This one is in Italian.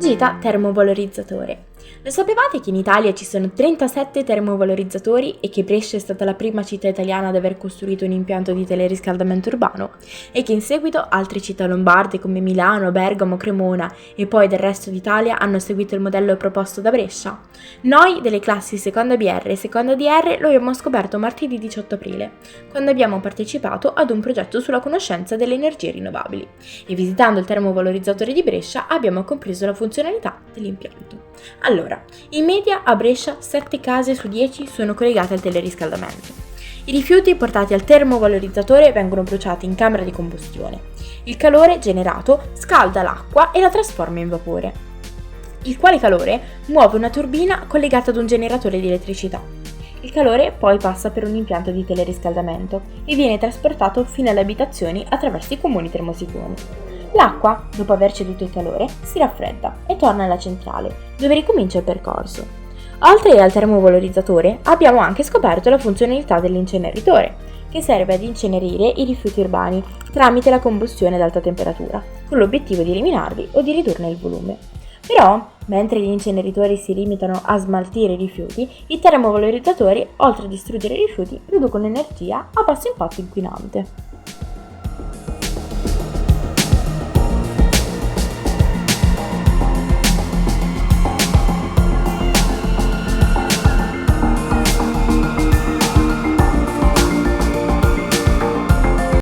Gita termovalorizzatore. Lo sapevate che in Italia ci sono 37 termovalorizzatori e che Brescia è stata la prima città italiana ad aver costruito un impianto di teleriscaldamento urbano? E che in seguito altre città lombarde come Milano, Bergamo, Cremona e poi del resto d'Italia hanno seguito il modello proposto da Brescia? Noi delle classi seconda BR e seconda DR lo abbiamo scoperto martedì 18 aprile, quando abbiamo partecipato ad un progetto sulla conoscenza delle energie rinnovabili e visitando il termovalorizzatore di Brescia abbiamo compreso la funzionalità dell'impianto. Allora, in media a Brescia 7 case su 10 sono collegate al teleriscaldamento. I rifiuti portati al termovalorizzatore vengono bruciati in camera di combustione. Il calore generato scalda l'acqua e la trasforma in vapore, il quale calore muove una turbina collegata ad un generatore di elettricità. Il calore poi passa per un impianto di teleriscaldamento e viene trasportato fino alle abitazioni attraverso i comuni termosifoni. L'acqua, dopo aver ceduto il calore, si raffredda e torna alla centrale, dove ricomincia il percorso. Oltre al termovalorizzatore, abbiamo anche scoperto la funzionalità dell'inceneritore, che serve ad incenerire i rifiuti urbani tramite la combustione ad alta temperatura, con l'obiettivo di eliminarli o di ridurne il volume. Però, mentre gli inceneritori si limitano a smaltire i rifiuti, i termovalorizzatori, oltre a distruggere i rifiuti, producono energia a basso impatto inquinante.